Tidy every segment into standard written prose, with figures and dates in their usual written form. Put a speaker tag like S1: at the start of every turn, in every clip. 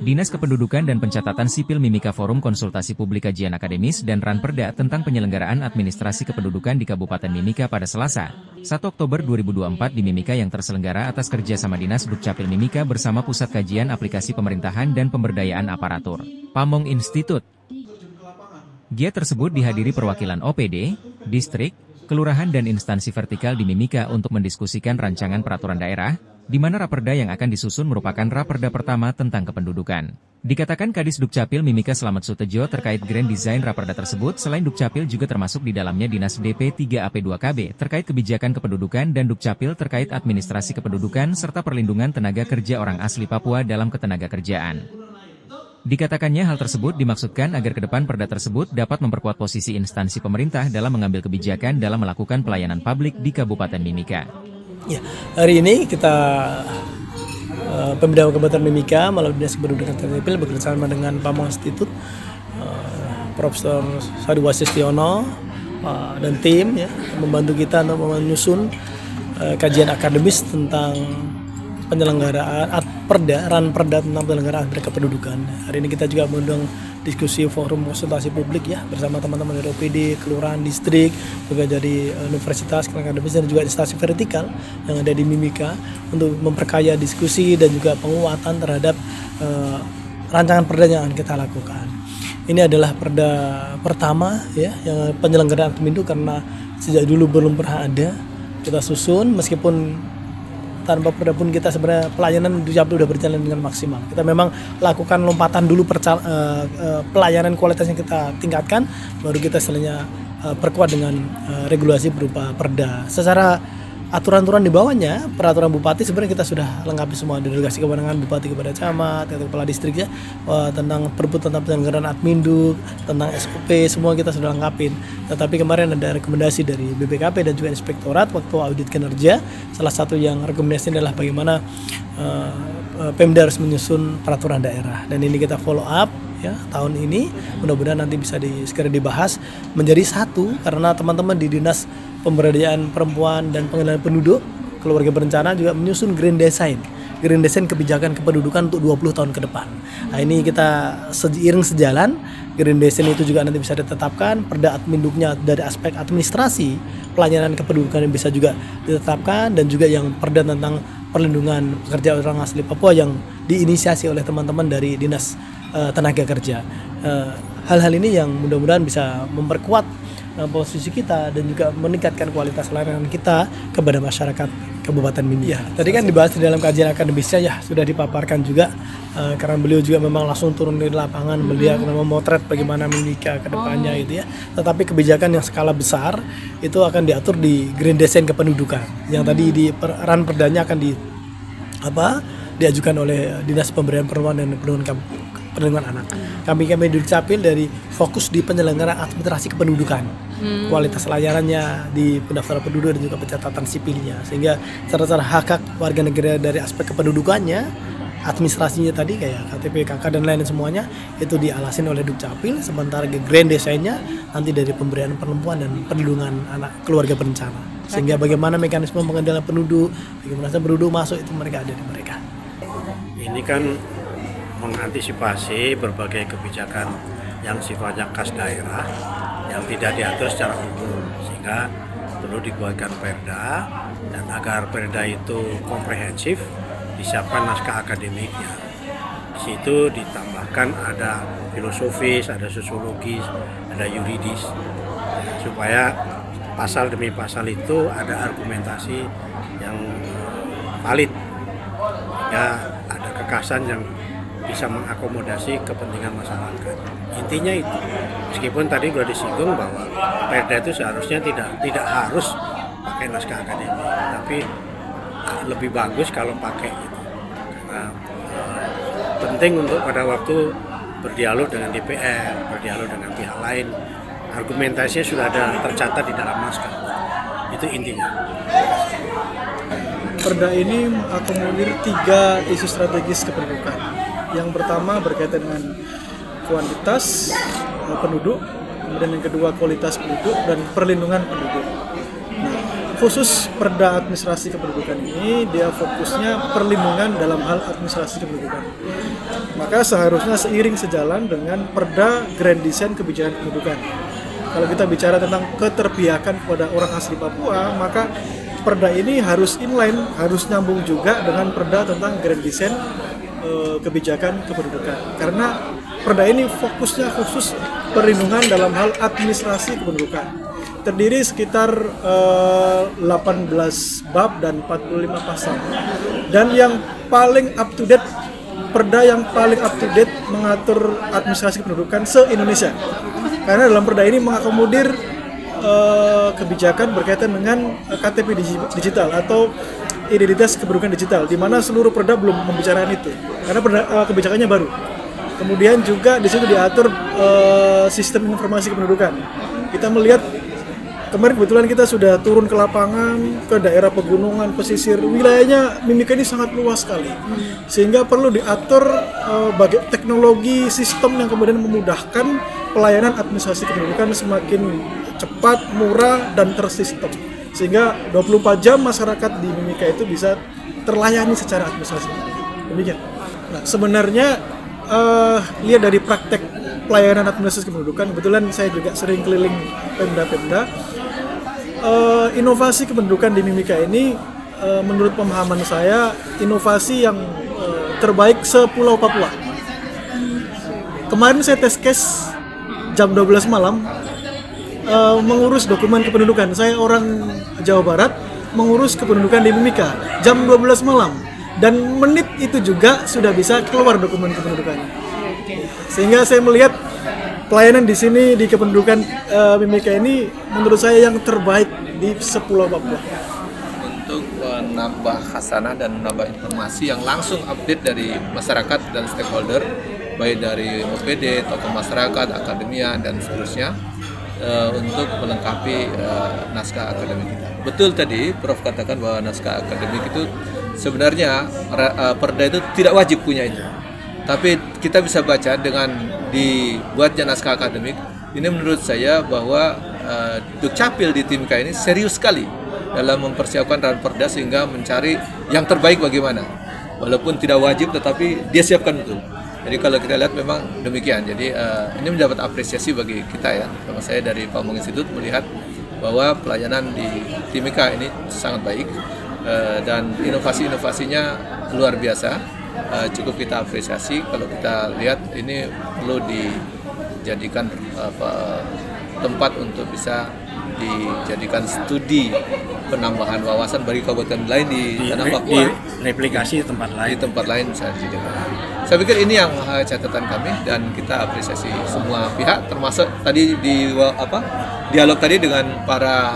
S1: Dinas Kependudukan dan Pencatatan Sipil Mimika Forum Konsultasi Publik Kajian Akademis dan Ranperda tentang penyelenggaraan administrasi kependudukan di Kabupaten Mimika pada Selasa, 1 Oktober 2024 di Mimika yang terselenggara atas kerjasama Dinas Dukcapil Mimika bersama Pusat Kajian Aplikasi Pemerintahan dan Pemberdayaan Aparatur, Pamong Institute. Giat tersebut dihadiri perwakilan OPD, distrik, kelurahan dan instansi vertikal di Mimika untuk mendiskusikan rancangan peraturan daerah, di mana raperda yang akan disusun merupakan raperda pertama tentang kependudukan. Dikatakan Kadis Dukcapil Mimika Slamet Sutejo terkait grand design raperda tersebut, selain Dukcapil juga termasuk di dalamnya Dinas DP 3AP2KB terkait kebijakan kependudukan dan Dukcapil terkait administrasi kependudukan serta perlindungan tenaga kerja orang asli Papua dalam ketenagakerjaan. Dikatakannya hal tersebut dimaksudkan agar ke depan perda tersebut dapat memperkuat posisi instansi pemerintah dalam mengambil kebijakan dalam melakukan pelayanan publik di Kabupaten Mimika.
S2: Ya, hari ini kita Pemda Kabupaten Mimika melalui Dinas Kependudukan dan Sipil bekerjasama dengan Pamong Institute, Profesor Sadi Wasistiono dan tim ya, membantu kita untuk menyusun kajian akademis tentang penyelenggaraan ranperda tentang penyelenggaraan kependudukan. Hari ini kita juga mengundang diskusi forum konsultasi publik ya bersama teman-teman dari OPD, kelurahan, distrik, juga dari universitas, akademis dan juga instansi vertikal yang ada di Mimika untuk memperkaya diskusi dan juga penguatan terhadap rancangan perda yang akan kita lakukan. Ini adalah perda pertama ya yang penyelenggaraan pemilu karena sejak dulu belum pernah ada. Kita susun meskipun tanpa perda pun kita sebenarnya pelayanan Dukcapil sudah berjalan dengan maksimal. Kita memang lakukan lompatan dulu pelayanan kualitas yang kita tingkatkan, baru kita selanjutnya perkuat dengan regulasi berupa perda. Secara aturan-aturan di bawahnya, peraturan bupati sebenarnya kita sudah lengkapi semua, delegasi kewenangan bupati kepada camat, atau kepala distrik ya, tentang perbu tentang penyelenggaraan adminduk, tentang SOP, semua kita sudah lengkapin. Tetapi kemarin ada rekomendasi dari BPKP dan juga inspektorat waktu audit kinerja, salah satu yang rekomendasi adalah bagaimana Pemda harus menyusun peraturan daerah, dan ini kita follow up ya tahun ini, mudah-mudahan nanti bisa segera dibahas menjadi satu, karena teman-teman di Dinas Pemberdayaan Perempuan dan Pengendalian Penduduk Keluarga Berencana juga menyusun grand design kebijakan kependudukan untuk 20 tahun ke depan. Nah, ini kita seiring sejalan, grand design itu juga nanti bisa ditetapkan, perda adminduknya dari aspek administrasi pelayanan kependudukan yang bisa juga ditetapkan, dan juga yang perda tentang perlindungan pekerja orang asli Papua yang diinisiasi oleh teman-teman dari Dinas Tenaga Kerja. Hal-hal ini yang mudah-mudahan bisa memperkuat posisi kita dan juga meningkatkan kualitas layanan kita kepada masyarakat Kabupaten Mimika. Ya, tadi kan dibahas di dalam kajian akademisnya ya, sudah dipaparkan juga karena beliau juga memang langsung turun di lapangan melihat dan memotret bagaimana Mimika ke depannya gitu ya. Tetapi kebijakan yang skala besar itu akan diatur di grand design kependudukan yang tadi di ranperdanya akan diajukan oleh Dinas Pemberdayaan Perempuan dan Perlindungan Anak. Kami Dukcapil dari fokus di penyelenggaraan administrasi kependudukan, kualitas layanannya di pendaftaran penduduk dan juga pencatatan sipilnya, sehingga secara hak warga negara dari aspek kependudukannya, administrasinya tadi kayak KTP, KK dan lain semuanya itu dialasin oleh Dukcapil, sementara grand desainnya nanti dari Pemberdayaan Perempuan dan Perlindungan Anak Keluarga Berencana. Sehingga bagaimana mekanisme pengendalian penduduk, bagaimana penduduk masuk itu mereka ada di mereka.
S3: Ini kan mengantisipasi berbagai kebijakan yang sifatnya khas daerah yang tidak diatur secara umum, sehingga perlu dibuatkan perda, dan agar perda itu komprehensif disiapkan naskah akademiknya. Di situ ditambahkan ada filosofis, ada sosiologis, ada yuridis, supaya pasal demi pasal itu ada argumentasi yang valid, sehingga ada kekasan yang bisa mengakomodasi kepentingan masyarakat. Intinya itu, meskipun tadi sudah disinggung bahwa perda itu seharusnya tidak harus pakai naskah akademik, tapi lebih bagus kalau pakai itu, karena penting untuk pada waktu berdialog dengan DPR, berdialog dengan pihak lain, argumentasinya sudah ada tercatat di dalam naskah. Itu intinya.
S4: Perda ini mengakomodir 3 isu strategis kependudukan. Yang pertama berkaitan dengan kuantitas penduduk, kemudian yang kedua kualitas penduduk, dan perlindungan penduduk. Nah, khusus perda administrasi kependudukan ini dia fokusnya perlindungan dalam hal administrasi kependudukan. Maka seharusnya seiring sejalan dengan Perda Grand Design Kebijakan Kependudukan. Kalau kita bicara tentang keterpihakan kepada orang asli Papua, maka Perda ini harus inline, harus nyambung juga dengan Perda tentang Grand Design Kebijakan Kependudukan. Karena Perda ini fokusnya khusus perlindungan dalam hal administrasi kependudukan. Terdiri sekitar 18 bab dan 45 pasal. Dan yang paling up to date, Perda yang paling up to date mengatur administrasi kependudukan se-Indonesia. Karena dalam Perda ini mengakomodir kebijakan berkaitan dengan KTP digital atau identitas kependudukan digital, di mana seluruh Perda belum membicarakan itu, karena kebijakannya baru. Kemudian juga di situ diatur sistem informasi kependudukan. Kita melihat kemarin kebetulan kita sudah turun ke lapangan, ke daerah pegunungan, pesisir, wilayahnya Mimika ini sangat luas sekali, sehingga perlu diatur teknologi sistem yang kemudian memudahkan pelayanan administrasi kependudukan semakin cepat, murah, dan tersistem, sehingga 24 jam masyarakat di Mimika itu bisa terlayani secara administrasi. Demikian. Nah, sebenarnya lihat dari praktek pelayanan administrasi kependudukan, kebetulan saya juga sering keliling pemda-pemda. Inovasi kependudukan di Mimika ini, menurut pemahaman saya, inovasi yang terbaik sepulau Papua. Kemarin saya tes case jam 12 malam mengurus dokumen kependudukan. Saya orang Jawa Barat, mengurus kependudukan di Mimika jam 12 malam. Dan menit itu juga sudah bisa keluar dokumen kependudukannya. Sehingga saya melihat pelayanan di sini di kependudukan Mimika ini menurut saya yang terbaik di sepulau Papua.
S5: Untuk menambah khasanah dan menambah informasi yang langsung update dari masyarakat dan stakeholder, baik dari OPD, tokoh masyarakat, akademia, dan seterusnya, untuk melengkapi naskah akademik kita. Betul tadi Prof katakan bahwa naskah akademik itu sebenarnya Perda itu tidak wajib punya itu. Tapi kita bisa baca dengan dibuatnya naskah akademik. Ini menurut saya bahwa Dukcapil di Timika ini serius sekali dalam mempersiapkan Ranperda sehingga mencari yang terbaik bagaimana. Walaupun tidak wajib tetapi dia siapkan betul. Jadi kalau kita lihat memang demikian. Jadi ini mendapat apresiasi bagi kita ya. Sama saya dari Pamong Institute melihat bahwa pelayanan di Timika ini sangat baik dan inovasi-inovasinya luar biasa. Cukup kita apresiasi. Kalau kita lihat ini perlu dijadikan tempat untuk bisa dijadikan studi penambahan wawasan bagi kabupaten lain di tanah Papua.
S3: Replikasi di tempat lain.
S5: Di tempat lain bisa dijadikan. Saya pikir ini yang catatan kami dan kita apresiasi semua pihak, termasuk tadi di dialog tadi dengan para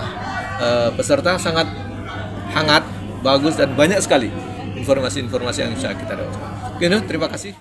S5: peserta sangat hangat, bagus dan banyak sekali informasi-informasi yang bisa kita dapat. Oke, terima kasih.